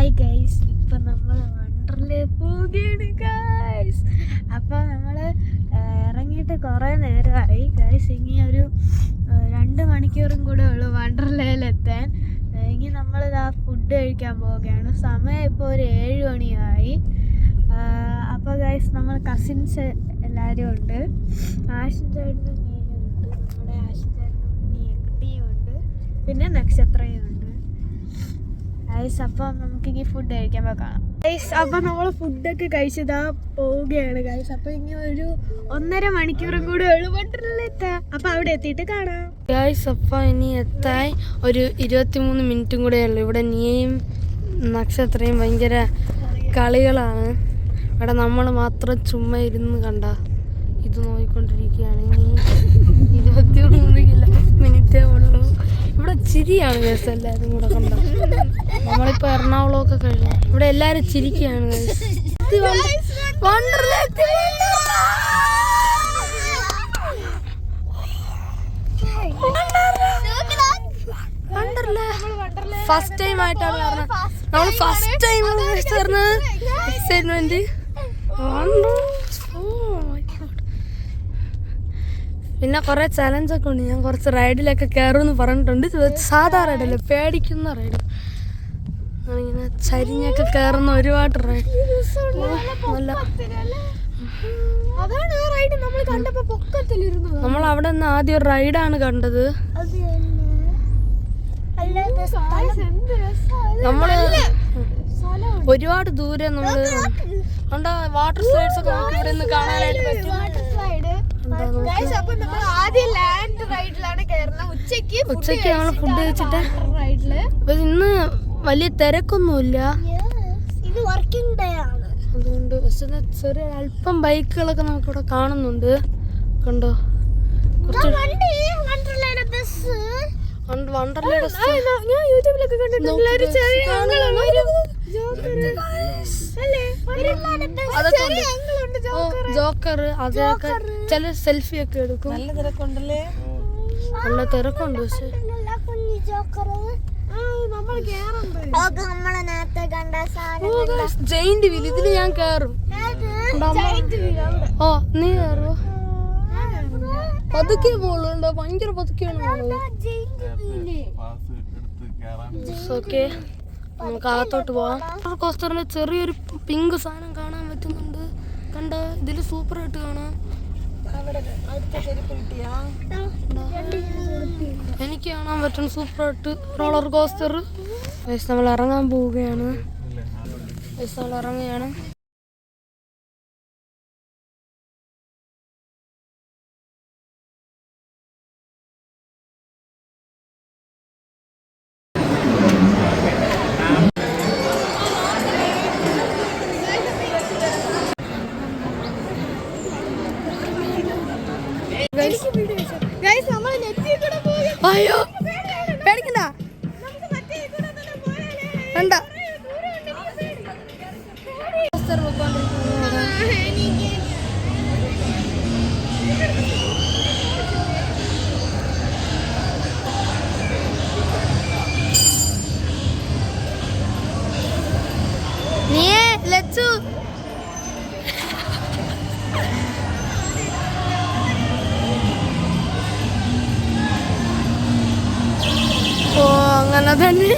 Hi guys, ഇപ്പം നമ്മൾ വണ്ടർലേ പോവുകയാണ് ഗൈസ്. അപ്പോൾ നമ്മൾ ഇറങ്ങിയിട്ട് കുറേ നേരമായി ഗൈസ്. ഇനി ഒരു 2 മണിക്കൂറും കൂടെ ഉള്ളൂ വണ്ടർലേയിലെത്താൻ. ഇനി നമ്മളിതാ ഫുഡ് കഴിക്കാൻ പോവുകയാണ്. സമയം ഇപ്പോൾ ഒരു 7 മണിയായി. അപ്പോൾ ഗൈസ്, നമ്മൾ കസിൻസ് എല്ലാവരും ഉണ്ട്. ആഷിൻ ചേട്ടനും നീയുണ്ട്, നമ്മുടെ ആഷിൻ ചേട്ടനും നീയും ഉണ്ട്, പിന്നെ നക്ഷത്രയും ഉണ്ട് ഗൈസ്. അപ്പം നമുക്കിനി ഫുഡ് കഴിക്കാൻ പോകാം ഗൈസ്. അപ്പം നമ്മൾ ഫുഡൊക്കെ കഴിച്ചതാ പോവുകയാണ് ഗൈസ്. അപ്പം ഇനി ഒരു 1.5 മണിക്കൂറും കൂടെ ഉള്ളു വണ്ടർലേയിലെത്താം. അപ്പം അവിടെ എത്തിയിട്ട് കാണാം ഗൈസ്. അപ്പം ഇനി എത്താൻ ഒരു 23 മിനിറ്റും കൂടെ ഉള്ളു. ഇവിടെ നീയും നക്ഷത്രയും ഭയങ്കര കളികളാണ്. ഇവിടെ നമ്മൾ മാത്രം ചുമ്മാ ഇരുന്ന് കണ്ട ഇത് നോക്കിക്കൊണ്ടിരിക്കുകയാണ്. ഇനി 23 മിനിറ്റേ ഉള്ളൂ. ഇവിടെ ചിരിയാണ് ഗൈസ്, എല്ലാവരും കൂടെ കണ്ട. നമ്മളിപ്പോൾ എറണാകുളമൊക്കെ കഴിഞ്ഞു. ഇവിടെ എല്ലാവരും ചിരിക്കുകയാണ് ഗൈസ്. ഫസ്റ്റ് ടൈം ആയിട്ടാണ് പറഞ്ഞത്. നമ്മൾ ഫസ്റ്റ് ടൈം എക്സൈറ്റ്മെന്റ്. പിന്നെ കുറെ ചലഞ്ചൊക്കെ ഉണ്ട്. ഞാൻ കുറച്ച് റൈഡിലൊക്കെ കയറുമെന്ന് പറഞ്ഞിട്ടുണ്ട്. സാധാ റൈഡല്ല, പേടിക്കുന്ന റൈഡ്. ഇങ്ങനെ ചരിഞ്ഞൊക്കെ കയറുന്ന ഒരുപാട് റൈഡ്. നമ്മൾ അവിടെ നിന്ന് ആദ്യം ഒരു റൈഡാണ് കണ്ടത്. നമ്മള് ഒരുപാട് ദൂരെ നമ്മള് കണ്ട വാട്ടർ സ്ലൈഡ്സ് ഒക്കെ നമുക്ക് ഇവിടെ നിന്ന് കാണാനായിട്ട് പറ്റും. ഉച്ചക്ക് നമ്മള് ഫുഡ് കഴിച്ചിട്ട് ഇന്ന് വലിയ തിരക്കൊന്നുമില്ല, അതുകൊണ്ട്. പക്ഷെ ചെറിയ അല്പം ബൈക്കുകളൊക്കെ നമുക്കിവിടെ കാണുന്നുണ്ട്. കണ്ടോ, കുറച്ച് വണ്ടർലയുടെ ഞാൻ യൂട്യൂബിലൊക്കെ കണ്ടിട്ടുണ്ട്. ജോക്കർ, അതൊക്കെ ചില സെൽഫി ഒക്കെ എടുക്കും. നല്ല തിരക്കുണ്ടല്ലേ? നല്ല തിരക്കുണ്ട്. പക്ഷെ ജയിന്റ് വീൽ ഇതില് ഞാൻ കേറും. ഓ, നീ കയറുവോ? പതുക്കെ പോളുണ്ടോ? ഭയങ്കര പതുക്കെയാണ് പോകുന്നത്. ഓക്കെ, നമുക്ക് അകത്തോട്ട് പോവാം. കോസ്റ്ററിന്റെ ചെറിയൊരു പിങ്ക് സാധനം കാണാൻ പറ്റുന്നുണ്ട്. കണ്ട, ഇതില് സൂപ്പർ ആയിട്ട് കാണാം. എനിക്ക് കാണാൻ പറ്റും സൂപ്പർ ആയിട്ട് റോളർ കോസ്റ്റർ. നമ്മൾ ഇറങ്ങാൻ പോവുകയാണ്. നമ്മൾ ഇറങ്ങുകയാണ്. അയ്യോ, പേടിക്കണ്ട, കണ്ട നീയേ ലച്ചു. ഓ, അങ്ങനെ തന്നെ.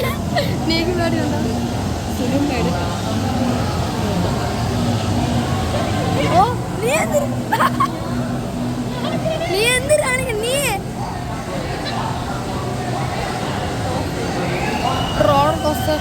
നീക്ക് പേടിയുണ്ടോ? ഓ, നീ എന്തിനാണെങ്കിൽ നീ റോളർ കോസ്റ്റർ.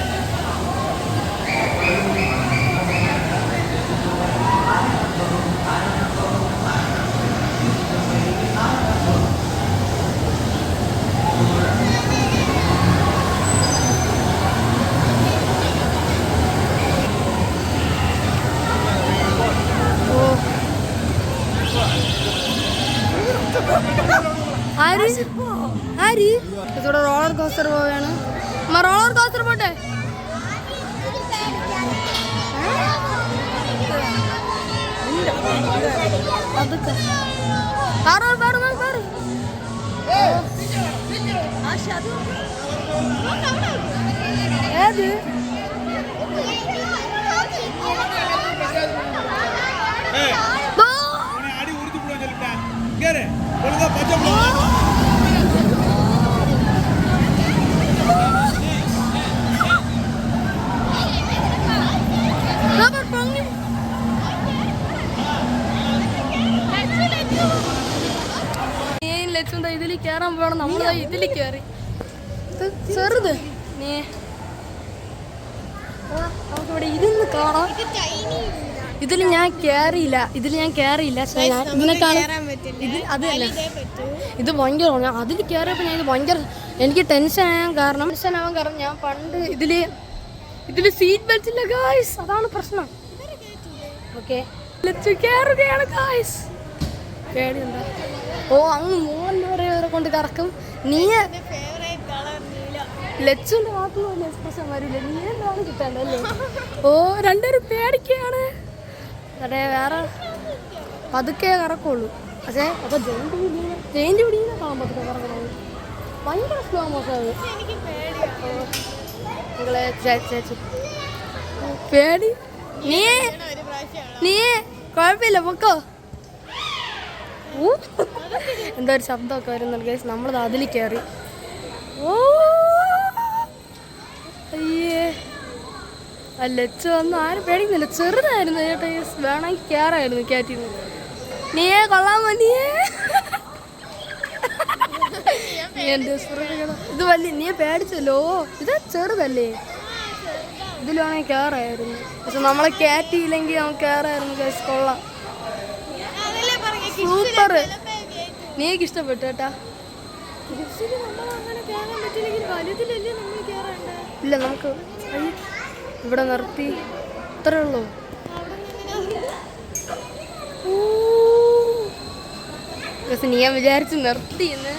ആര് ഇവിടെ റോളർ കോസ്റ്റർ പോവുകയാണ്. റോളർ കോസ്റ്റർ പോട്ടെ. അതൊക്കെ ഏത് കയറാൻ പോകണം. നമ്മൾ ഇതിൽ കയറി. ഇത് ചെറുത് നീ നമുക്കിവിടെ ഇരുന്ന് കാണാം. ഇതിൽ ഞാൻ കയറിയില്ല. പക്ഷേ ഞാൻ ഇതിനെക്കാളും ഇത് അതല്ല, ഇത് ഭയങ്കര അതിൽ കയറിയപ്പോൾ ഞാൻ ഇത് ഭയങ്കര എനിക്ക് ടെൻഷനാകാൻ കാരണം ഞാൻ പണ്ട് ഇതിൽ സീറ്റ് ബെൽറ്റ് ഇല്ല ഗായ്സ്, അതാണ് പ്രശ്നം. ഓക്കെ കയറുകയാണ് ഗായ്സ്. പേടിയുണ്ടോ? ഓ അങ്ങ് മോളിൽ വരെ കൊണ്ട് കറക്കും. നീ ലച്ചുവിന്റെ മാത്രമല്ല എക്സ്പ്രഷൻ വരില്ല, നീ എന്താണ് കിട്ടണ്ടല്ലേ? ഓ രണ്ടുപേരും പേടിക്കുകയാണ്. അതെ വേറെ പതുക്കെ കറക്കുള്ളൂ. പക്ഷേ അപ്പൊ ജയിന്റ് പിടിക്കുന്ന കാണാൻ പതുക്കെ കറക്കുന്നത് ഭയങ്കര സ്ലോ മോശമാണ്. നിങ്ങളെ ചേച്ചി പേടി നീ കുഴപ്പമില്ല പൊക്കോ. എന്തോ ഒരു ശബ്ദമൊക്കെ വരുന്നുണ്ട് ഗൈസ്. നമ്മളത് അതിൽ കയറി. ഓ അയ്യേ ലച്ചു വന്ന് ആരും പേടിക്കുന്നില്ല. ചെറുതായിരുന്നു ചേട്ടാ, വേണമെങ്കിൽ കയറായിരുന്നു കയറ്റിന്ന്. നീയേ കൊള്ളാമോ നീയേ? ഇത് വലിയ നീ പേടിച്ചല്ലോ. ഇത് ചെറുതല്ലേ, ഇതിൽ വേണമെങ്കിൽ കയറായിരുന്നു. പക്ഷെ നമ്മളെ കയറ്റിയില്ലെങ്കിൽ നമുക്ക് കയറായിരുന്നു ഗൈസ്. കൊള്ളാം, സൂപ്പർ. നീക്ക് ഇഷ്ടപ്പെട്ടു കേട്ടാ. ഇല്ല നമുക്ക് ഇവിടെ നിർത്തി ഇത്രേ ഉള്ളൂ. നീ വിചാരിച്ച് നിർത്തിന്ന്.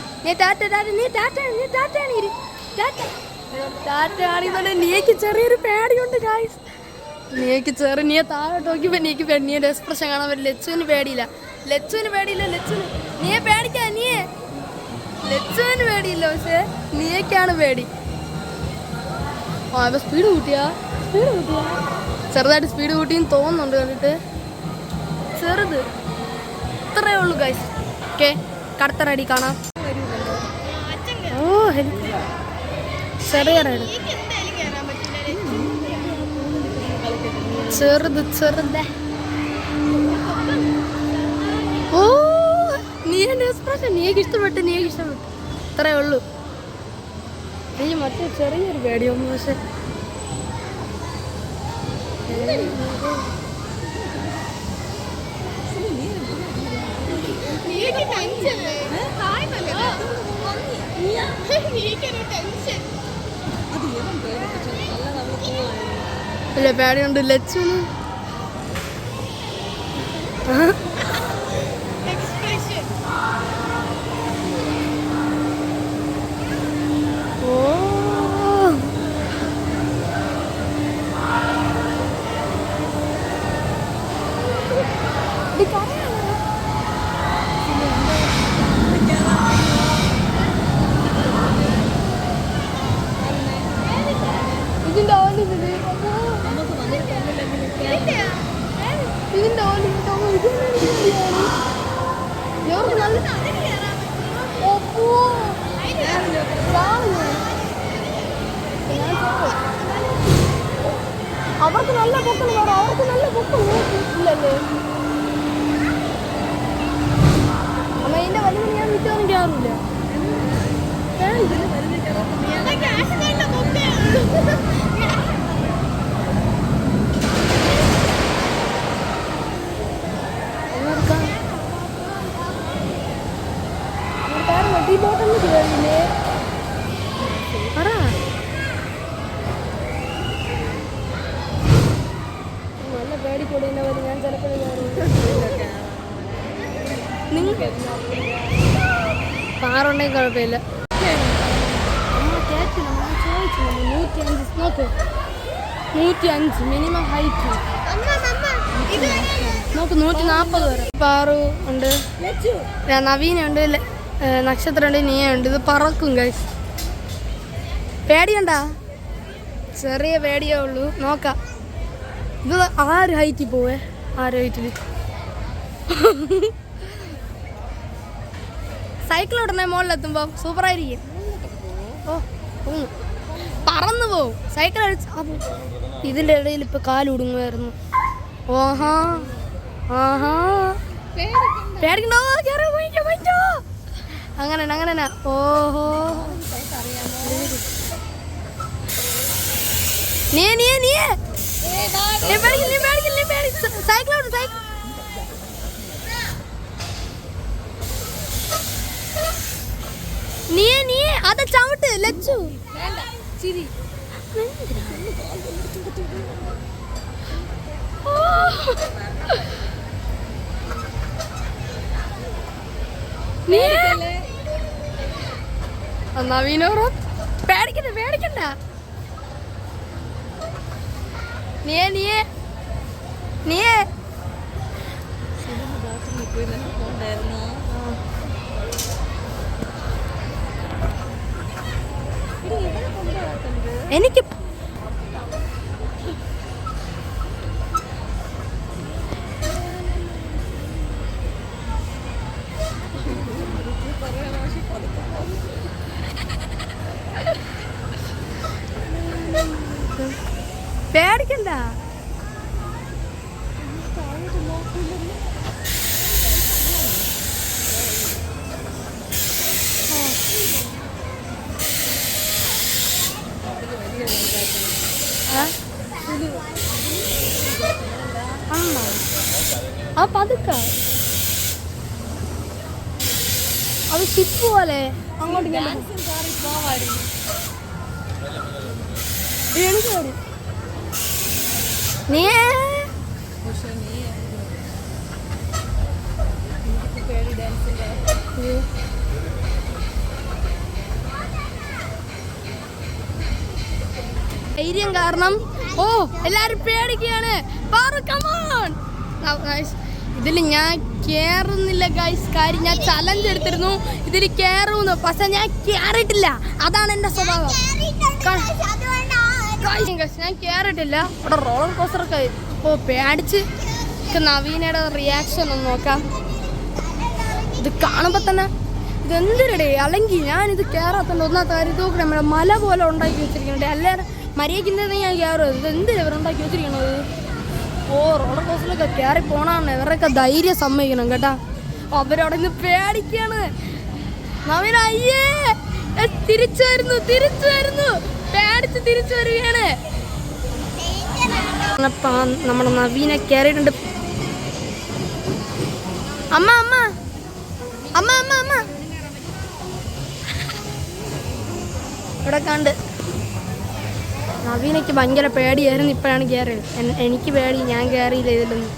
നീക്ക് ചെറിയൊരു പേടിയുണ്ട് ഗായ്സ്. നീ താഴോട്ട് നോക്കിയപ്പോ നീയുടെ എക്സ്പ്രഷൻ കാണാൻ പറ്റില്ല. ലച്ചുവിന് പേടിയില്ല. നീയെ പേടിക്കാ. ലച്ചുവിന് പേടിയില്ല, പക്ഷെ നീയൊക്കെയാണ് പേടി. ആ ഇപ്പൊ സ്പീഡ് കൂട്ടിയാ ചെറുതായിട്ട് സ്പീഡ് കൂട്ടിയെന്ന് തോന്നുന്നുണ്ട് കണ്ടിട്ട്. ചെറുത് ഇത്രേ ഉള്ളൂ ഗൈസ്. ഓക്കെ കടത്തറടി കാണാം. ഓ ചെറിയ റൈഡ് ചെറുത്. ഓ നീന്റെ എക്സ്പ്രഷൻ നീക്ക് ഇഷ്ടപ്പെട്ടു. ഇത്രേ ഉള്ളൂ. എനിക്ക് മറ്റേ ചെറിയൊരു പേടിയൊന്നും പക്ഷെ അല്ല പേടിയുണ്ട് ലച്ചുന്. അവർക്ക് നല്ല പൊക്കൾ വേണം. അവർക്ക് നല്ല പൊക്കൾ ഇല്ലല്ലേ അമ്മ. ഇതിന്റെ വലിയ ഞാൻ വിറ്റൊന്നും കയറില്ല. ഈ ബോട്ടൊന്നും കയറിയില്ലേ? പറ. നല്ല പേടിക്കൂടിന്റെ പോലെ ഞാൻ ചിലപ്പോഴും നിങ്ങൾക്ക് കാറുണ്ടെങ്കിൽ കുഴപ്പമില്ല. ചോദിച്ചു 105 നോക്ക്. 105 മിനിമം ഹൈറ്റ് നോക്ക്. 140 വരെ. പാറു ഉണ്ട്, നവീനുണ്ട്, നക്ഷത്രമുണ്ട്, നീയുണ്ട്. ഇത് പറക്കും ഗൈസ്. പേടിയണ്ട, ചെറിയ പേടിയേ ഉള്ളൂ. നോക്കാം. ഇത് 6 ഹൈറ്റിൽ പോവേ. 6 ഹൈറ്റിൽ സൈക്കിൾ ഉടനെ മുകളിലെത്തുമ്പോൾ സൂപ്പറായിരിക്കും. ഓ പറന്നു പോവും സൈക്കിൾ അടിച്ച്. ഇതിൻ്റെ ഇടയിൽ ഇപ്പോൾ കാലുടുങ്ങുമായിരുന്നു. ഓഹാ ആഹാ പേടിക്കണ്ടോ? അങ്ങനെ ഓഹോ നീ സൈക്കിളോട് സൈക്കിൾ നീ അത് ചവിട്ട് ലച്ചു നവീനോറോ പേടിക്കണ്ട നീ എനിക്ക് പേടിക്കണ്ട ആ പതുക്ക അത് ഷിപ്പ് പോലെ അങ്ങോട്ട് നീ ധൈര്യം കാരണം ഓ എല്ലാരും പേടിക്കുകയാണ് ഇതിൽ ഞാൻ കേറുന്നില്ല ഗൈസ്. കാര്യം ഞാൻ ചലഞ്ച് എടുത്തിരുന്നു ഇതിൽ കേറുന്നു, പക്ഷെ ഞാൻ കേറിയിട്ടില്ല. അതാണ് എന്റെ സ്വഭാവം. ഞാൻ കേറിയിട്ടില്ല. ഇവിടെ റോളർ കോസ്റ്ററൊക്കെ ഓ പേടിച്ച്. നവീനയുടെ റിയാക്ഷൻ ഒന്ന് നോക്കാം. ഇത് കാണുമ്പോ തന്നെ ഇതെന്തിനടേ, അല്ലെങ്കിൽ ഞാനിത് കയറാത്തണ്ട് ഒന്നാമത്തെ കാര്യം ഇത് നോക്കണേ, നമ്മുടെ മല പോലെ ഉണ്ടാക്കി വെച്ചിരിക്കണേ. അല്ലാതെ മര്യാദക്കിൻ്റെ ഞാൻ കയറും. ഇത് എന്തിനാ ഇവരുണ്ടാക്കി വെച്ചിരിക്കണത്? ഓ റോളർ കോസ്റ്ററിലൊക്കെ കയറി പോണാണ്. ഇവരൊക്കെ ധൈര്യം സമ്മതിക്കണം കേട്ടാ. അവരവിടെ നിന്ന് പേടിക്കാണ്. നവീന അയ്യേ തിരിച്ചു വരുന്നു പേടിച്ച് തിരിച്ചു വരികയാണ്. നമ്മുടെ നവീനെ കയറിയിട്ടുണ്ട്. അമ്മ അമ്മ അമ്മ അമ്മ അമ്മ ഇവിടെ കണ്ട്. നവീനയ്ക്ക് ഭയങ്കര പേടിയായിരുന്നു, ഇപ്പോഴാണ് കയറിയത്. എനിക്ക് പേടി, ഞാൻ കയറിയില്ല ഇതിലൊന്നും.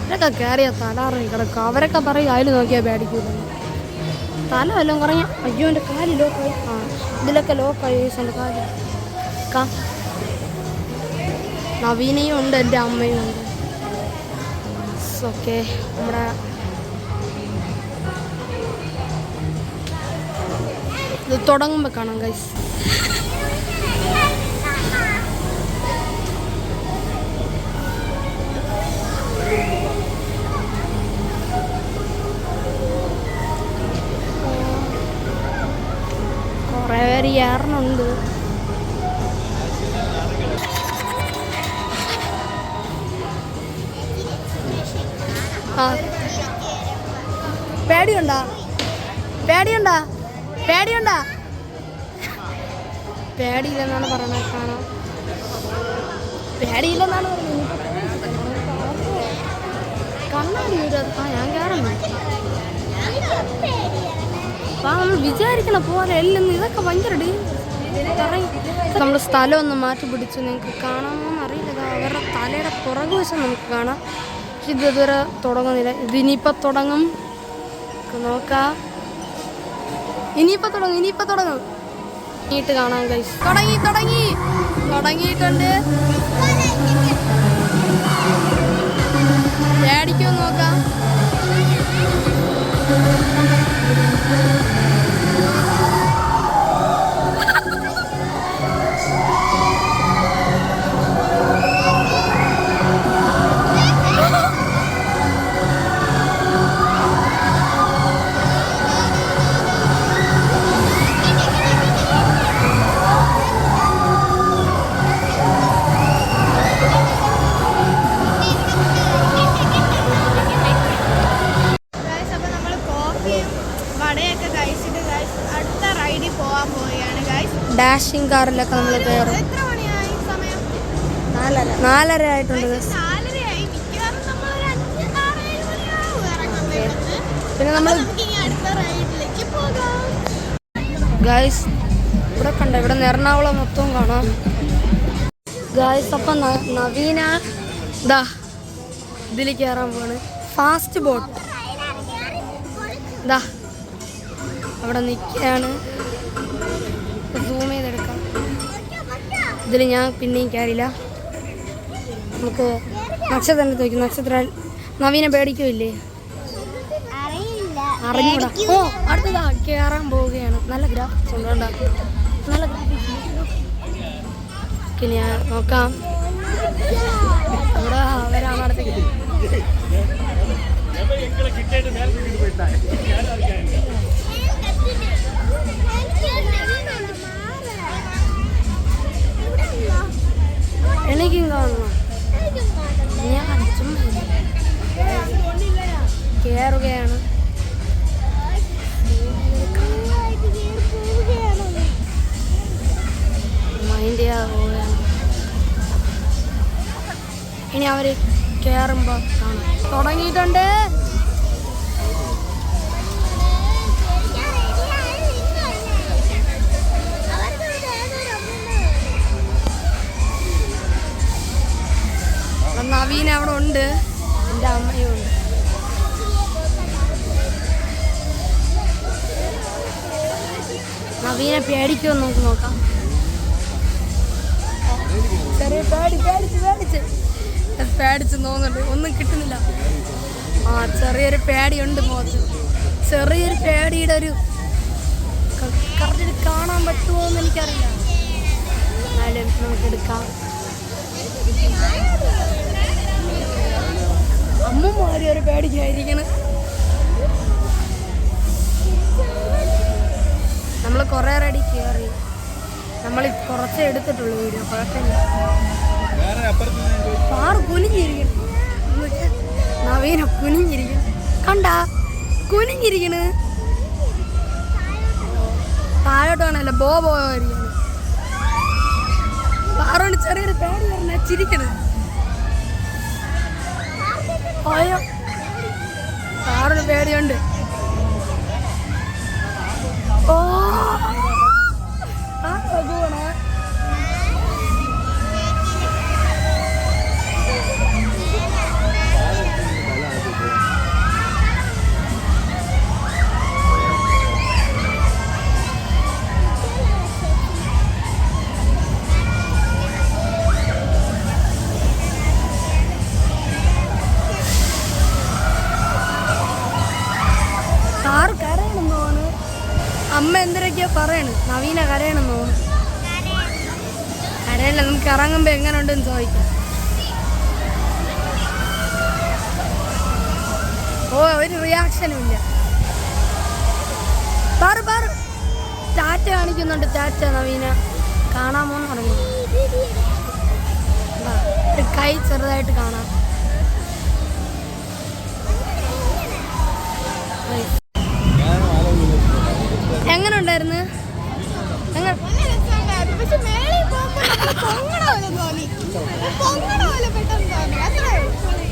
ഇവരൊക്കെ കയറിയ തലാറി കിടക്കും. അവരൊക്കെ പറയും അതിൽ നോക്കിയാൽ പേടിക്കൂല. തല വല്ലതും കുറഞ്ഞ അയ്യോ എൻ്റെ കാല് ലോക്കായി. ആ ഇതിലൊക്കെ ലോക്കായി എൻ്റെ കാല്. നവീനയും ഉണ്ട്, എൻ്റെ അമ്മയും ഉണ്ട്. ഓക്കെ നമ്മുടെ ഇത് തുടങ്ങുമ്പോൾ കാണാം ഗൈസ്. കുറേ പേര് ഏറണുണ്ട്. ആ പേടിയുണ്ടാ പേടിയില്ലെന്നാണ് പറയണത്. കാണാം പേടിയില്ലെന്നാണ് പറയുന്നത്. കണ്ണാടി ആ ഞാൻ കയറണം. അപ്പം നമ്മൾ വിചാരിക്കണ പോലെ അല്ലെന്ന്. ഇതൊക്കെ ഭയങ്കര നമ്മൾ സ്ഥലം ഒന്ന് മാറ്റി പിടിച്ചു. നിങ്ങൾക്ക് കാണാമെന്ന് അറിയില്ല. അവരുടെ തലയുടെ പുറകു വശം നമുക്ക് കാണാം. പക്ഷെ ഇതുവരെ തുടങ്ങുന്നില്ല. ഇതിനിപ്പോൾ തുടങ്ങും. നോക്കാം. ഇനിയിപ്പോൾ തുടങ്ങും. നീട്ട് കാണാം ഗൈസ്. തുടങ്ങിയിട്ടുണ്ട്. പേടിക്കുമെന്ന് നോക്കാം. ഡാഷിങ് കാറിലൊക്കെ നമ്മൾ കയറും. എത്ര മണിയായി സമയം? 4:30 ആയിട്ടുണ്ട്. നാലരയായി. മിക്കവാറും നമ്മളൊരു 5-6-7 മണിയാവും ഇറങ്ങാൻ വേണ്ടി. പിന്നെ നമ്മൾ ഇനി അടുത്ത റൈഡിലേക്ക് പോകാം. ഗായ്സ് ഇവിടെ കണ്ട, ഇവിടെ നിന്ന് എറണാകുളം മൊത്തവും കാണാം ഗായ്സ്. അപ്പം നവീന ദാ ഇതിൽ കയറാൻ പോവാണ്. ഫാസ്റ്റ് ബോട്ട് ദാ അവിടെ നിൽക്കുകയാണ്. സൂം ചെയ്തെടുക്കാം. ഇതിൽ ഞാൻ പിന്നെയും കയറില്ല. നമുക്ക് നക്ഷത്രം നോക്കി. നക്ഷത്രം നവീന പേടിക്കില്ലേ? അറിഞ്ഞൂടാ. ഓ അടുത്തതാ കയറാൻ പോവുകയാണ്. നല്ല ഗ്രാഫിക്സ് ഉണ്ട് കണ്ടോ? നല്ല ഗ്രാഫിക്സ്. ഞാൻ നോക്കാം. അവിടെ അവരാണ് അടുത്തേക്ക്. എനിക്കും കാണണം. ഞാൻ കയറുകയാണ്. മൈൻഡ് ചെയ്യാതെ പോവുകയാണ്. ഇനി അവർ കയറുമ്പോൾ കാണാം. തുടങ്ങിയിട്ടുണ്ട്. നവീൻ അവിടെ ഉണ്ട്, എൻ്റെ അമ്മയും ഉണ്ട്. നവീനെ പേടിക്കുമോ നമുക്ക് നോക്കാം. ചെറിയ പേടിച്ച് തോന്നുന്നുണ്ട്. ഒന്നും കിട്ടുന്നില്ല. ആ ചെറിയൊരു പേടിയുണ്ട് മുഖത്ത്. ചെറിയൊരു പേടിയുടെ ഒരു കറക്റ്റ് കാണാൻ പറ്റുമോ എന്ന് എനിക്കറിയില്ല. എന്നാലും നമുക്കെടുക്കാം. അമ്മമാരി ഒരു പേടിക്കായിരിക്കണം. നമ്മൾ കുറേ റെഡി കയറി. നമ്മൾ കുറച്ചേ എടുത്തിട്ടുള്ളൂ വീഡിയോ. കുഴപ്പമില്ല. പാറ് കുനിഞ്ഞിരിക്കണം. നവീന കുനിഞ്ഞിരിക്കണം. കണ്ടാ കുനിഞ്ഞിരിക്കണ്. താഴോട്ട് കാണല്ല. ബോയിരിക്കണം. പാറോണ്ട് ചെറിയൊരു പേടി പറഞ്ഞ ചിരിക്കണ്. ഓയോ പാറിന് പേടിയുണ്ട്. ഓ ആ പോണ അമ്മ എന്തൊക്കെയാ പറയണ്. നവീന കരയണമെന്ന് തോന്നുന്നു. കരയല്ല, നമുക്ക് ഇറങ്ങുമ്പോ എങ്ങനെ ഉണ്ടെന്ന് ചോദിക്കാം. ഓ ഒരു റിയാക്ഷനും ഇല്ല. പാറു ടാറ്റ കാണിക്കുന്നുണ്ട്. ടാറ്റ നവീന കാണാമോന്ന് പറഞ്ഞു. കൈ ചെറുതായിട്ട് കാണാം. എങ്ങനെ ഉണ്ടായിരുന്നു?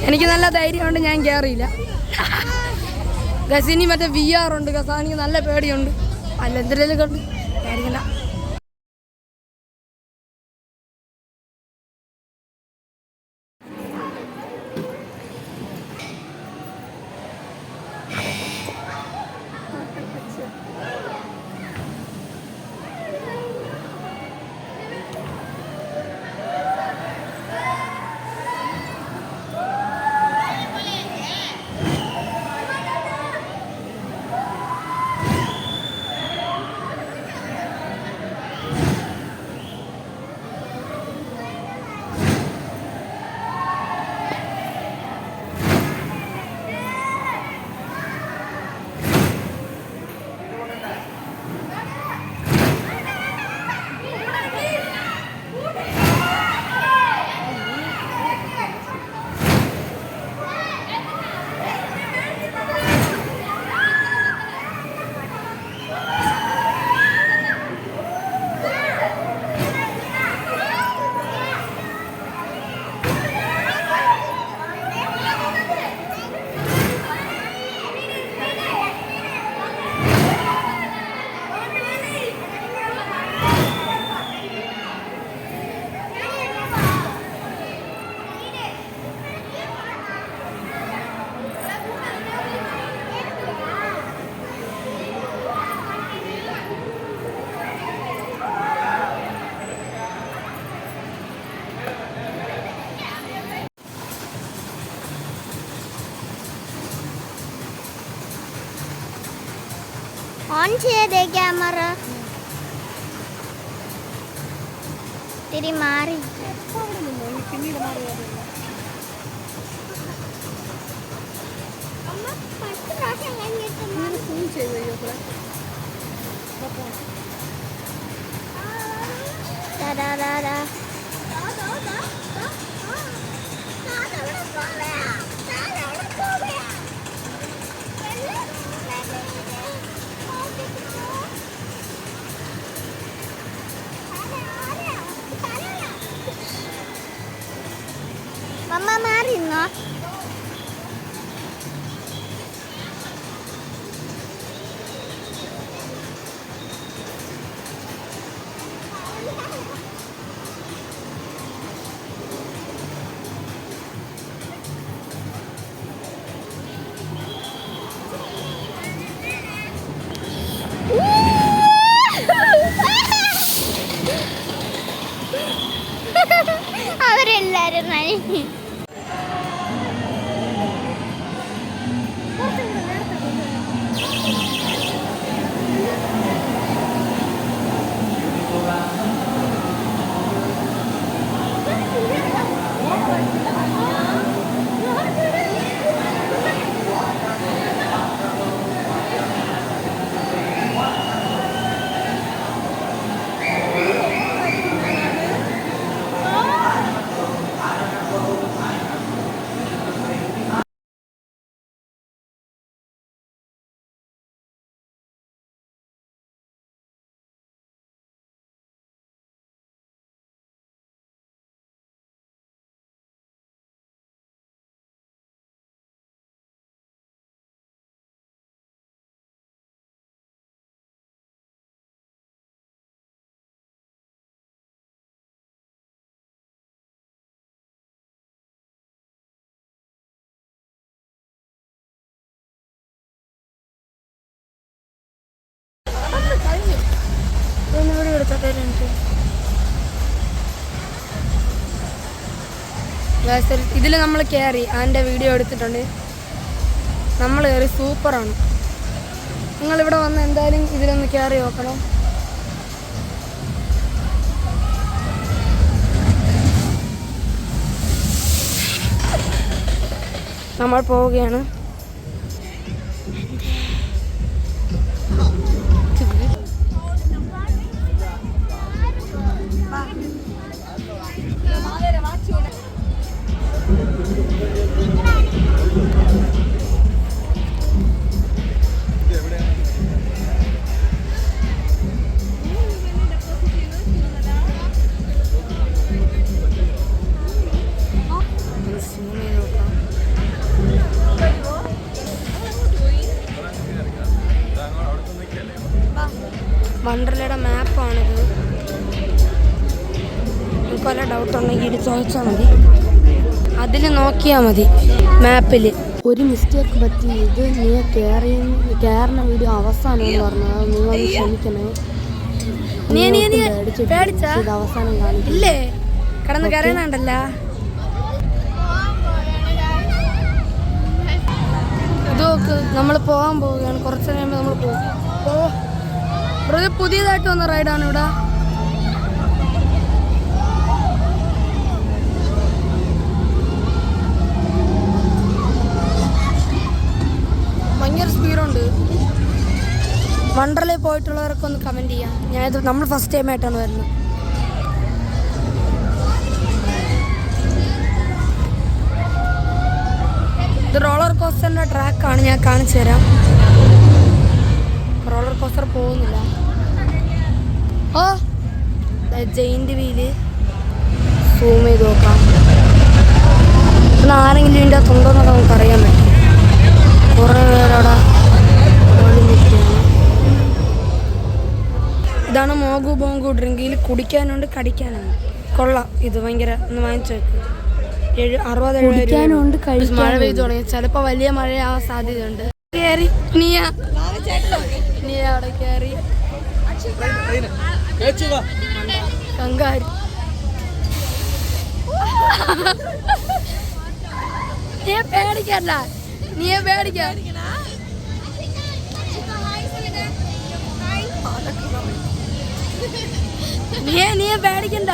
എനിക്ക് നല്ല ധൈര്യമുണ്ട്. ഞാൻ കയറിയില്ല. ഗസിനി മറ്റേ VR ഉണ്ട്. ഗസാനിക്ക് നല്ല പേടിയുണ്ട്. അല്ല എന്തെങ്കിലും കണ്ട് പേടിക്കണ്ട. ഓൺ ചെയ്തേ ക്യാമറ. തിരി മാറി. പിന്നീട് മാറിയാ സൂം ചെയ്ത് മമ്മ മാറിന്നോ? അവരെല്ലാരും നനഞ്ഞു. ഇതിൽ നമ്മൾ കയറി അതിൻ്റെ വീഡിയോ എടുത്തിട്ടുണ്ട്. നമ്മൾ കയറി സൂപ്പറാണ്. നിങ്ങളിവിടെ വന്ന് എന്തായാലും ഇതിലൊന്ന് കയറി നോക്കണം. നമ്മൾ പോവുകയാണ്. വണ്ടർലയുടെ മാപ്പാണിത്. നിങ്ങൾക്ക് വല്ല ഡൗട്ട് ഉണ്ടെങ്കിൽ ഇത് ചോദിച്ചാൽ മതി. അതിൽ നോക്കിയാൽ മതി മാപ്പിൽ. ഒരു മിസ്റ്റേക്ക് പറ്റി. ഇത് നീ കയറുന്ന വീഡിയോ അവസാനം എന്ന് പറഞ്ഞത് നിങ്ങൾ ക്ഷമിക്കണേ. ഇത് അവസാനം കാണില്ലേ കിടന്ന് കരയണുണ്ടല്ല. ഇത് നോക്ക്, നമ്മൾ പോകാൻ പോവുകയാണ്. കുറച്ച് കഴിയുമ്പോൾ നമ്മൾ പോകും. പുതിയതായിട്ട് വന്ന റൈഡാണ് ഇവിടെ. ഭയങ്കര സ്പീഡുണ്ട്. വണ്ടർലയിൽ പോയിട്ടുള്ളവരൊക്കെ ഒന്ന് കമൻറ്റ് ചെയ്യാം. ഞാനിത് നമ്മൾ ഫസ്റ്റ് ടൈം ആയിട്ടാണ് വരുന്നത്. ഇത് റോളർ കോസ്റ്ററിൻ്റെ ട്രാക്കാണ്. ഞാൻ കാണിച്ചു തരാം. റോളർ കോസ്റ്റർ പോകുന്നില്ല. ഓ ജയിൻ്റ് വീല് സൂം ചെയ്ത് നോക്കാം. ആരെങ്കിലും ഇതിൻ്റെ അകത്തുണ്ടോന്നൊക്കെ നമുക്ക് അറിയാൻ പറ്റും. കുറേ പേരവിടെ നിൽക്കുകയാണ്. ഇതാണ് മോഗു ബോങ്കു ഡ്രിങ്ക്. ഇതിൽ കുടിക്കാനുണ്ട് കടിക്കാനുണ്ട്. കൊള്ളാം. ഇത് ഭയങ്കര ഒന്ന് വാങ്ങിച്ചു വെക്ക്. 60-70 മഴ പെയ്തു തുടങ്ങി. ചിലപ്പോൾ വലിയ മഴയാവാൻ സാധ്യതയുണ്ട്. കയറി നീ അവിടെ കയറി കങ്കാരി. നീ പേടിക്കണ്ട. നീ പേടിക്കണ്ട.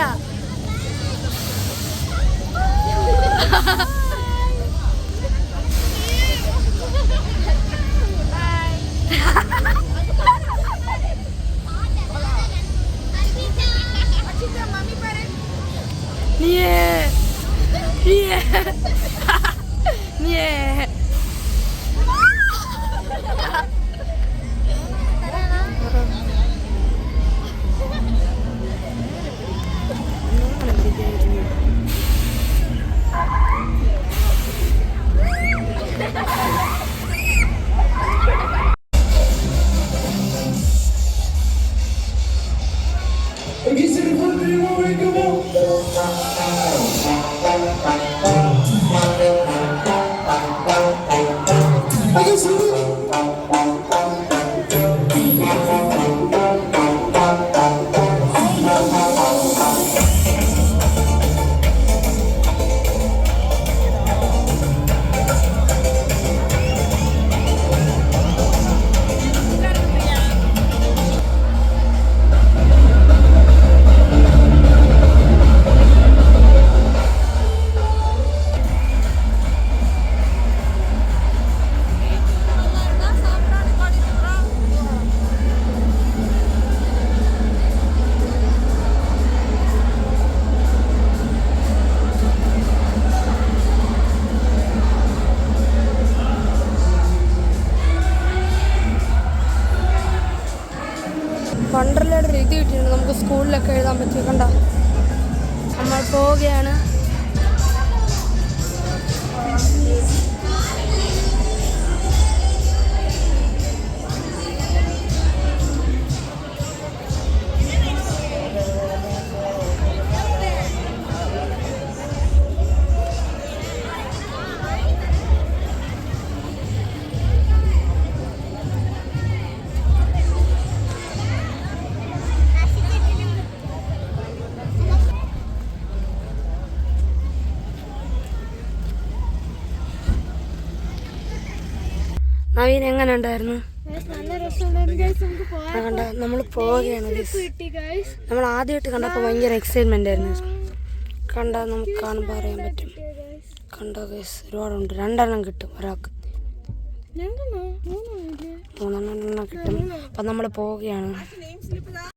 വണ്ടർലയുടെ ഒരു ഇത് കിട്ടിയിട്ടുണ്ട്, നമുക്ക് സ്കൂളിലൊക്കെ എഴുതാൻ പറ്റും. കണ്ട, നമ്മൾ പോവുകയാണ്. നവീൻ എങ്ങനെ ഉണ്ടായിരുന്നു? നല്ല രസമുണ്ടായിരുന്നു ഗൈസ്. നമുക്ക് പോയാൽ കണ്ട, നമ്മൾ പോവുകയാണ്. കിട്ടി ഗൈസ്. നമ്മൾ ആദ്യമായിട്ട് കണ്ടപ്പോൾ ഭയങ്കര എക്സൈറ്റ്മെന്റ് ആയിരുന്നു. കണ്ട, നമുക്ക് കാണുമ്പോൾ അറിയാൻ പറ്റും. കണ്ടോ ഗൈസ്, ഒരുപാടുണ്ട്. 2 എണ്ണം കിട്ടും ഒരാൾക്ക്. 3 എണ്ണം കിട്ടും. അപ്പം നമ്മൾ പോവുകയാണ്.